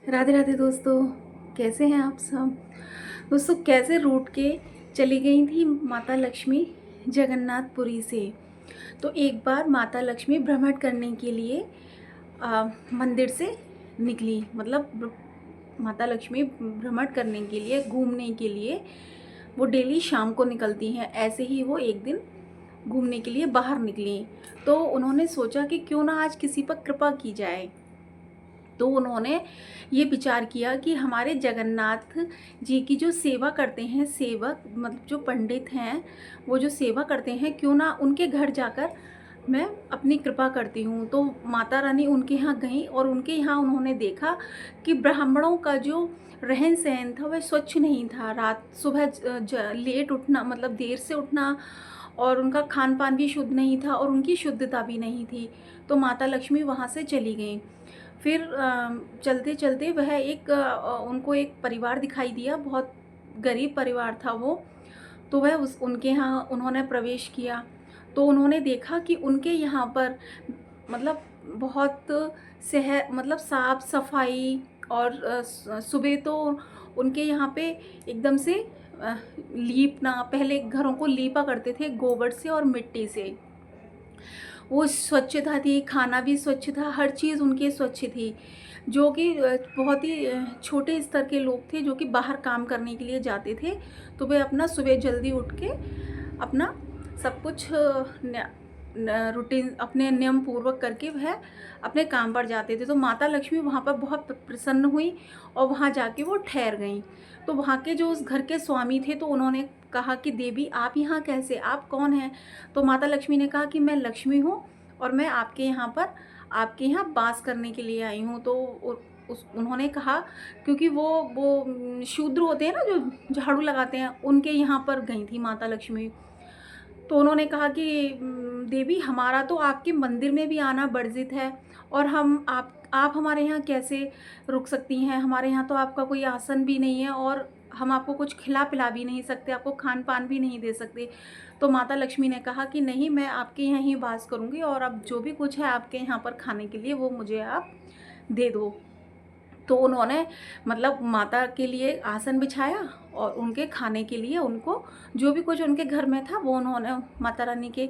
राधे राधे दोस्तों, कैसे हैं आप सब। दोस्तों, कैसे रूठ के चली गई थी माता लक्ष्मी जगन्नाथपुरी से। तो एक बार माता लक्ष्मी भ्रमण करने के लिए मंदिर से निकली। मतलब माता लक्ष्मी भ्रमण करने के लिए, घूमने के लिए वो डेली शाम को निकलती हैं। ऐसे ही वो एक दिन घूमने के लिए बाहर निकली। तो उन्होंने सोचा कि क्यों ना आज किसी पर कृपा की जाए। तो उन्होंने ये विचार किया कि हमारे जगन्नाथ जी की जो सेवा करते हैं, सेवक मतलब जो पंडित हैं, वो जो सेवा करते हैं, क्यों ना उनके घर जाकर मैं अपनी कृपा करती हूँ। तो माता रानी उनके यहाँ गई और उनके यहाँ उन्होंने देखा कि ब्राह्मणों का जो रहन सहन था वह स्वच्छ नहीं था। रात सुबह लेट उठना, मतलब देर से उठना, और उनका खान पान भी शुद्ध नहीं था और उनकी शुद्धता भी नहीं थी। तो माता लक्ष्मी वहाँ से चली गई। फिर चलते चलते वह उनको एक परिवार दिखाई दिया। बहुत गरीब परिवार था वो। तो वह उनके यहाँ उन्होंने प्रवेश किया। तो उन्होंने देखा कि उनके यहाँ पर मतलब बहुत मतलब साफ सफाई, और सुबह तो उनके यहाँ पे एकदम से लीपना, पहले घरों को लीपा करते थे गोबर से और मिट्टी से। वो स्वच्छता थी, खाना भी स्वच्छ था, हर चीज़ उनकी स्वच्छ थी। जो कि बहुत ही छोटे स्तर के लोग थे जो कि बाहर काम करने के लिए जाते थे। तो वे अपना सुबह जल्दी उठ के अपना सब कुछ रूटीन अपने नियम पूर्वक करके वह अपने काम पर जाते थे। तो माता लक्ष्मी वहाँ पर बहुत प्रसन्न हुई और वहाँ जाके वो ठहर गईं। तो वहाँ के जो उस घर के स्वामी थे, तो उन्होंने कहा कि देवी आप यहाँ कैसे, आप कौन हैं। तो माता लक्ष्मी ने कहा कि मैं लक्ष्मी हूँ और मैं आपके यहाँ वास करने के लिए आई हूँ। तो उन्होंने कहा, क्योंकि वो शूद्र होते हैं ना जो झाड़ू लगाते हैं, उनके यहाँ पर गई थी माता लक्ष्मी। तो उन्होंने कहा कि देवी हमारा तो आपके मंदिर में भी आना वर्जित है, और आप हमारे यहाँ कैसे रुक सकती हैं। हमारे यहाँ तो आपका कोई आसन भी नहीं है और हम आपको कुछ खिला पिला भी नहीं सकते, आपको खान पान भी नहीं दे सकते। तो माता लक्ष्मी ने कहा कि नहीं, मैं आपके यहाँ ही वास करूँगी, और अब जो भी कुछ है आपके यहाँ पर खाने के लिए वो मुझे आप दे दो। तो उन्होंने मतलब माता के लिए आसन बिछाया और उनके खाने के लिए उनको जो भी कुछ उनके घर में था वो उन्होंने माता रानी के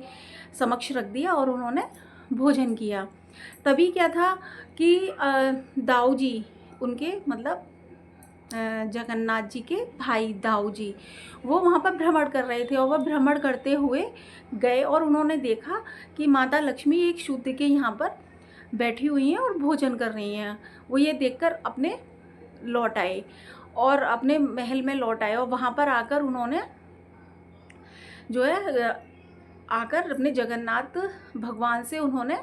समक्ष रख दिया और उन्होंने भोजन किया। तभी क्या था कि दाऊ जी, उनके मतलब जगन्नाथ जी के भाई दाऊ जी, वो वहाँ पर भ्रमण कर रहे थे। और वह भ्रमण करते हुए गए और उन्होंने देखा कि माता लक्ष्मी एक शूद्र के यहाँ पर बैठी हुई हैं और भोजन कर रही हैं। वो ये देखकर अपने लौट आए और अपने महल में लौट आए, और वहाँ पर आकर उन्होंने जो है आकर अपने जगन्नाथ भगवान से उन्होंने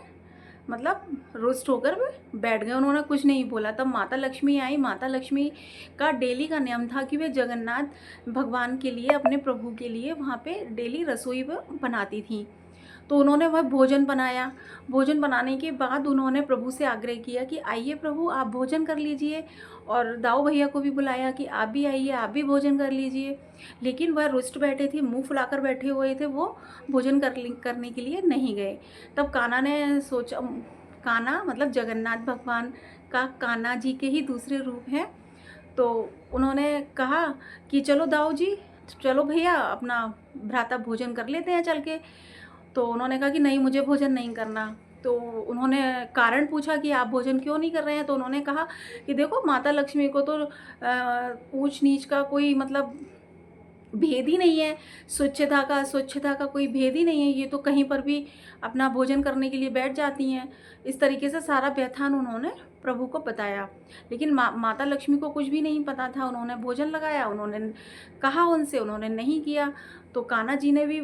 मतलब रुष्ट होकर बैठ गए। उन्होंने कुछ नहीं बोला। तब माता लक्ष्मी आई। माता लक्ष्मी का डेली का नियम था कि वे जगन्नाथ भगवान के लिए, अपने प्रभु के लिए वहाँ पे डेली रसोई बनाती थी। तो उन्होंने वह भोजन बनाया। भोजन बनाने के बाद उन्होंने प्रभु से आग्रह किया कि आइए प्रभु, आप भोजन कर लीजिए, और दाऊ भैया को भी बुलाया कि आप भी आइए, आप भी भोजन कर लीजिए। लेकिन वह रुष्ट बैठे थे, मुंह फुलाकर बैठे हुए थे, वो भोजन करने के लिए नहीं गए। तब कान्हा ने सोचा, कान्हा मतलब जगन्नाथ भगवान का कान्हा जी के ही दूसरे रूप हैं। तो उन्होंने कहा कि चलो दाऊ जी, चलो भैया, अपना भ्राता भोजन कर लेते हैं चल के। तो उन्होंने कहा कि नहीं, मुझे भोजन नहीं करना। तो उन्होंने कारण पूछा कि आप भोजन क्यों नहीं कर रहे हैं। तो उन्होंने कहा कि देखो, माता लक्ष्मी को तो ऊंच नीच का कोई मतलब भेद ही नहीं है, स्वच्छता का अस्वच्छता का कोई भेद ही नहीं है, ये तो कहीं पर भी अपना भोजन करने के लिए बैठ जाती हैं। इस तरीके से सारा व्यवधान उन्होंने प्रभु को बताया। लेकिन माता लक्ष्मी को कुछ भी नहीं पता था। उन्होंने भोजन लगाया, उन्होंने कहा उनसे, उन्होंने नहीं किया। तो कान्हा जी ने भी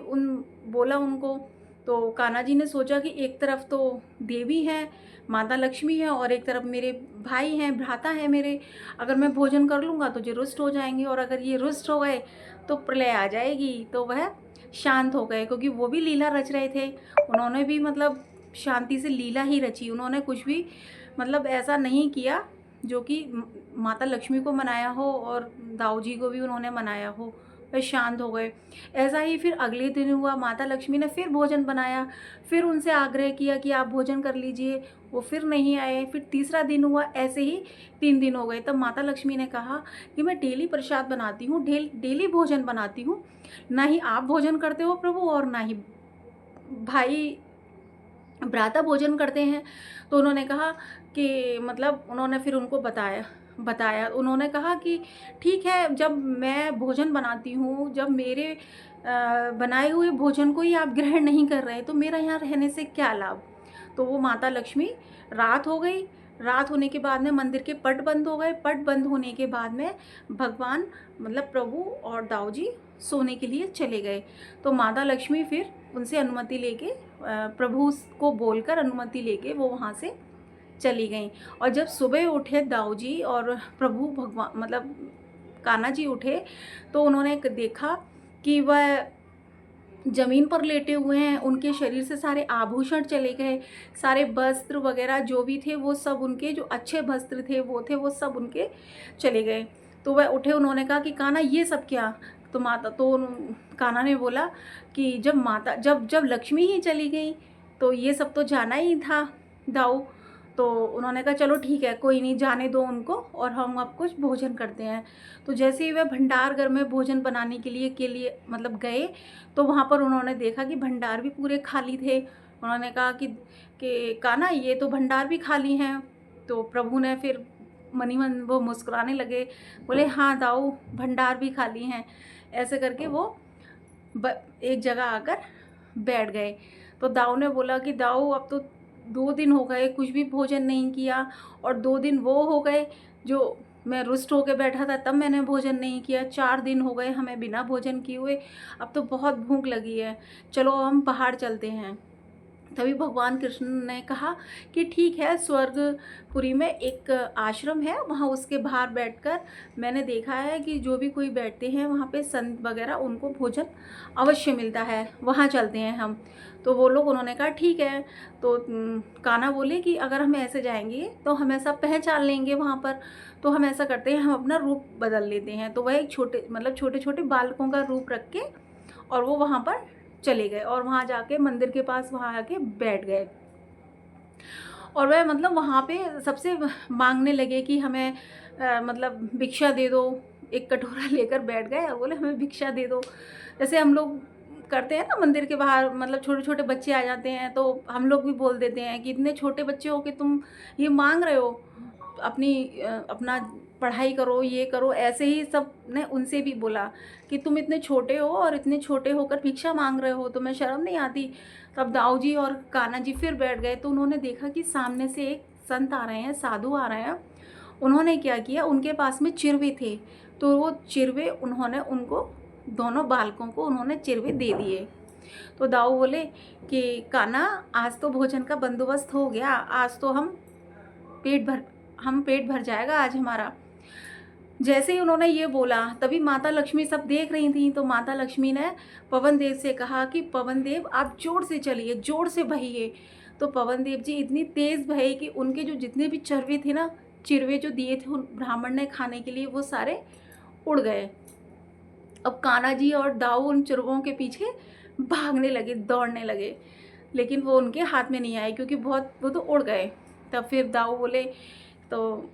बोला उनको। तो कान्हा जी ने सोचा कि एक तरफ तो देवी हैं, माता लक्ष्मी है, और एक तरफ मेरे भाई हैं, भ्राता हैं मेरे। अगर मैं भोजन कर लूँगा तो ये रुष्ट हो जाएंगे, और अगर ये रुष्ट हो गए तो प्रलय आ जाएगी। तो वह शांत हो गए, क्योंकि वो भी लीला रच रहे थे। उन्होंने भी मतलब शांति से लीला ही रची। उन्होंने कुछ भी मतलब ऐसा नहीं किया जो कि माता लक्ष्मी को मनाया हो और दाऊ जी को भी उन्होंने मनाया हो। वह शांत हो गए। ऐसा ही फिर अगले दिन हुआ, माता लक्ष्मी ने फिर भोजन बनाया, फिर उनसे आग्रह किया कि आप भोजन कर लीजिए, वो फिर नहीं आए। फिर तीसरा दिन हुआ, ऐसे ही 3 दिन हो गए। तब माता लक्ष्मी ने कहा कि मैं डेली प्रसाद बनाती हूँ, डेली भोजन बनाती हूँ, ना ही आप भोजन करते हो प्रभु और ना ही भाई भ्राता भोजन करते हैं। तो उन्होंने कहा कि मतलब उन्होंने फिर उनको बताया उन्होंने कहा कि ठीक है, जब मैं भोजन बनाती हूँ, जब मेरे बनाए हुए भोजन को ही आप ग्रहण नहीं कर रहे तो मेरा यहाँ रहने से क्या लाभ। तो वो माता लक्ष्मी, रात हो गई, रात होने के बाद में मंदिर के पट बंद हो गए। पट बंद होने के बाद में भगवान मतलब प्रभु और दाऊ जी सोने के लिए चले गए। तो माता लक्ष्मी फिर उनसे अनुमति लेके प्रभु को बोलकर अनुमति लेके वो वहाँ से चली गई। और जब सुबह उठे दाऊ जी और प्रभु भगवान मतलब कान्हा जी उठे तो उन्होंने देखा कि वह ज़मीन पर लेटे हुए हैं, उनके शरीर से सारे आभूषण चले गए, सारे वस्त्र वगैरह जो भी थे वो सब उनके, जो अच्छे वस्त्र थे वो सब उनके चले गए। तो वह उठे, उन्होंने कहा कि कान्हा ये सब क्या। तो कान्हा ने बोला कि जब लक्ष्मी ही चली गई तो ये सब तो जाना ही था दाऊ। तो उन्होंने कहा चलो ठीक है, कोई नहीं, जाने दो उनको और हम अब कुछ भोजन करते हैं। तो जैसे ही वह भंडार घर में भोजन बनाने के लिए मतलब गए तो वहाँ पर उन्होंने देखा कि भंडार भी पूरे खाली थे। उन्होंने कहा कि कान्हा ये तो भंडार भी खाली हैं। तो प्रभु ने फिर मनी मन वो मुस्कुराने लगे, बोले हाँ दाऊ, भंडार भी खाली हैं। ऐसे करके वो एक जगह आकर बैठ गए। तो दाऊ ने बोला कि दाऊ अब तो 2 दिन हो गए कुछ भी भोजन नहीं किया, और 2 दिन वो हो गए जो मैं रुष्ट होकर बैठा था तब मैंने भोजन नहीं किया, 4 दिन हो गए हमें बिना भोजन किए हुए, अब तो बहुत भूख लगी है, चलो हम पहाड़ चलते हैं। तभी भगवान कृष्ण ने कहा कि ठीक है, स्वर्गपुरी में एक आश्रम है, वहाँ उसके बाहर बैठकर मैंने देखा है कि जो भी कोई बैठते हैं वहाँ पे संत वगैरह उनको भोजन अवश्य मिलता है, वहाँ चलते हैं हम। तो वो लोग, उन्होंने कहा ठीक है। तो कान्हा बोले कि अगर हम ऐसे जाएंगे तो हमें सब पहचान लेंगे वहाँ पर, तो हम ऐसा करते हैं, हम अपना रूप बदल लेते हैं। तो वह एक छोटे छोटे बालकों का रूप रख के और वो वहाँ पर चले गए और वहाँ जाके मंदिर के पास वहाँ आके बैठ गए। और वह मतलब वहाँ पे सबसे मांगने लगे कि हमें मतलब भिक्षा दे दो। एक कटोरा लेकर बैठ गए और बोले हमें भिक्षा दे दो। जैसे हम लोग करते हैं ना मंदिर के बाहर, मतलब छोटे छोटे बच्चे आ जाते हैं तो हम लोग भी बोल देते हैं कि इतने छोटे बच्चे हो कि तुम ये मांग रहे हो, अपना पढ़ाई करो, ये करो। ऐसे ही सब ने उनसे भी बोला कि तुम इतने छोटे हो और इतने छोटे होकर भिक्षा मांग रहे हो, तुम्हें शर्म नहीं आती। तब दाऊ जी और कान्हा जी फिर बैठ गए। तो उन्होंने देखा कि सामने से एक संत आ रहे हैं, साधु आ रहे हैं। उन्होंने क्या किया, उनके पास में चिरवे थे, तो वो चिरवे उन्होंने उनको, दोनों बालकों को उन्होंने चिरवे दे दिए। तो दाऊ बोले कि कान्हा, आज तो भोजन का बंदोबस्त हो गया, आज तो पेट भर जाएगा आज हमारा। जैसे ही उन्होंने ये बोला तभी माता लक्ष्मी सब देख रही थी। तो माता लक्ष्मी ने पवन देव से कहा कि पवन देव आप जोर से चलिए, जोर से बहिए। तो पवन देव जी इतनी तेज़ बहे कि उनके जो जितने भी चरवे थे ना, चिरवे जो दिए थे उन ब्राह्मण ने खाने के लिए, वो सारे उड़ गए। अब कान्हा जी और दाऊ उन चिरवों के पीछे भागने लगे, दौड़ने लगे, लेकिन वो उनके हाथ में नहीं आए क्योंकि वो तो उड़ गए। तब फिर दाऊ बोले, तो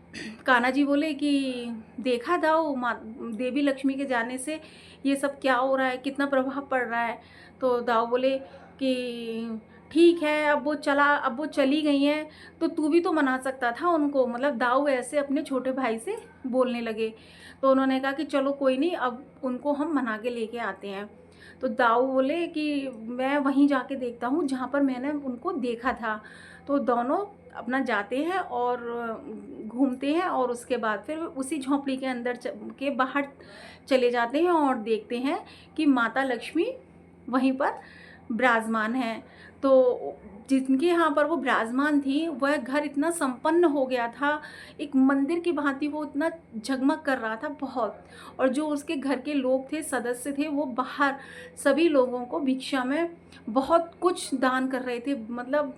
कान्हा जी बोले कि देखा दाऊ, माँ देवी लक्ष्मी के जाने से ये सब क्या हो रहा है, कितना प्रभाव पड़ रहा है। तो दाऊ बोले कि ठीक है, अब वो चली गई हैं तो तू भी तो मना सकता था उनको। मतलब दाऊ ऐसे अपने छोटे भाई से बोलने लगे। तो उन्होंने कहा कि चलो कोई नहीं, अब उनको हम मना के लेके आते हैं। तो दाऊ बोले कि मैं वहीं जाके देखता हूँ जहाँ पर मैंने उनको देखा था। तो दोनों अपना जाते हैं और घूमते हैं और उसके बाद फिर उसी झोंपड़ी के अंदर के बाहर चले जाते हैं और देखते हैं कि माता लक्ष्मी वहीं पर विराजमान है। तो जिनके यहाँ पर वो विराजमान थी, वह घर इतना संपन्न हो गया था, एक मंदिर की भांति वो इतना झगमग कर रहा था बहुत। और जो उसके घर के लोग थे, सदस्य थे, वो बाहर सभी लोगों को भिक्षा में बहुत कुछ दान कर रहे थे। मतलब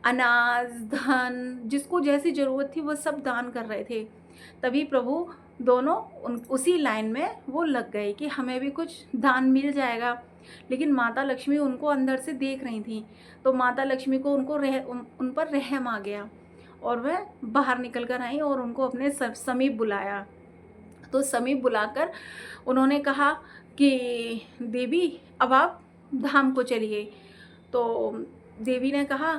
अनाज, धन, जिसको जैसी ज़रूरत थी वो सब दान कर रहे थे। तभी प्रभु दोनों उसी लाइन में वो लग गए कि हमें भी कुछ दान मिल जाएगा। लेकिन माता लक्ष्मी उनको अंदर से देख रही थी, तो माता लक्ष्मी को उन पर रहम आ गया और वह बाहर निकल कर आई और उनको अपने समीप बुलाया। तो समीप बुलाकर उन्होंने कहा कि देवी अब आप धाम को चलिए। तो देवी ने कहा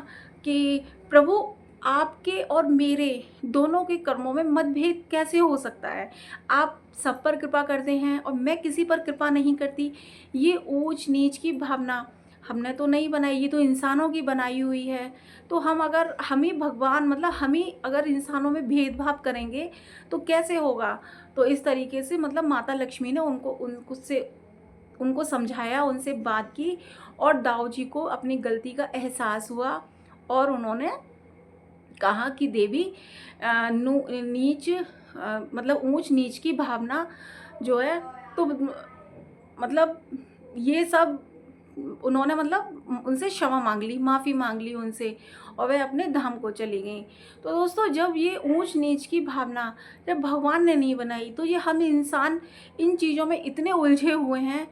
कि प्रभु आपके और मेरे दोनों के कर्मों में मतभेद कैसे हो सकता है? आप सब पर कृपा करते हैं और मैं किसी पर कृपा नहीं करती। ये ऊंच नीच की भावना हमने तो नहीं बनाई, ये तो इंसानों की बनाई हुई है। तो हम ही भगवान, मतलब हम ही अगर इंसानों में भेदभाव करेंगे तो कैसे होगा? तो इस तरीके से मतलब माता लक्ष्मी ने उनको समझाया, उनसे बात की और दाऊ जी को अपनी गलती का एहसास हुआ और उन्होंने कहा कि देवी मतलब ऊंच नीच की भावना जो है, तो मतलब ये सब उन्होंने मतलब उनसे क्षमा मांग ली, माफ़ी मांग ली उनसे और वह अपने धाम को चली गई। तो दोस्तों, जब ये ऊंच नीच की भावना जब भगवान ने नहीं बनाई, तो ये हम इंसान इन चीज़ों में इतने उलझे हुए हैं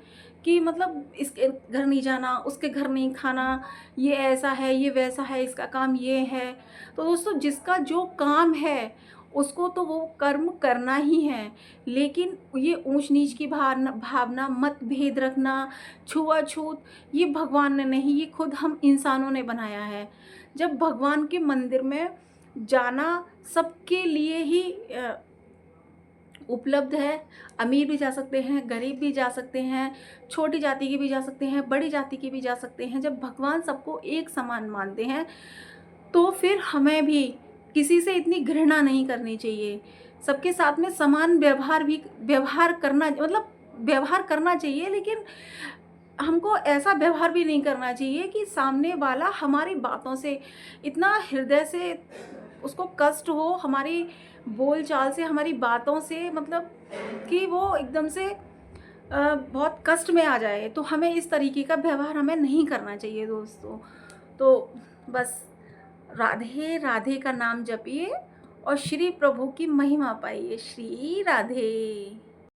कि मतलब इसके घर नहीं जाना, उसके घर नहीं खाना, ये ऐसा है, ये वैसा है, इसका काम ये है। तो दोस्तों, जिसका जो काम है उसको तो वो कर्म करना ही है, लेकिन ये ऊंच नीच की भावना, मतभेद रखना, छुआछूत, ये भगवान ने नहीं, ये खुद हम इंसानों ने बनाया है। जब भगवान के मंदिर में जाना सबके लिए ही उपलब्ध है, अमीर भी जा सकते हैं, गरीब भी जा सकते हैं, छोटी जाति के भी जा सकते हैं, बड़ी जाति के भी जा सकते हैं। जब भगवान सबको एक समान मानते हैं तो फिर हमें भी किसी से इतनी घृणा नहीं करनी चाहिए। सबके साथ में समान व्यवहार करना चाहिए, लेकिन हमको ऐसा व्यवहार भी नहीं करना चाहिए कि सामने वाला हमारी बातों से इतना हृदय से उसको कष्ट हो, हमारी बोलचाल से, हमारी बातों से, मतलब कि वो एकदम से बहुत कष्ट में आ जाए। तो हमें इस तरीके का व्यवहार हमें नहीं करना चाहिए दोस्तों। तो बस राधे राधे का नाम जपिए और श्री प्रभु की महिमा पाइए। श्री राधे।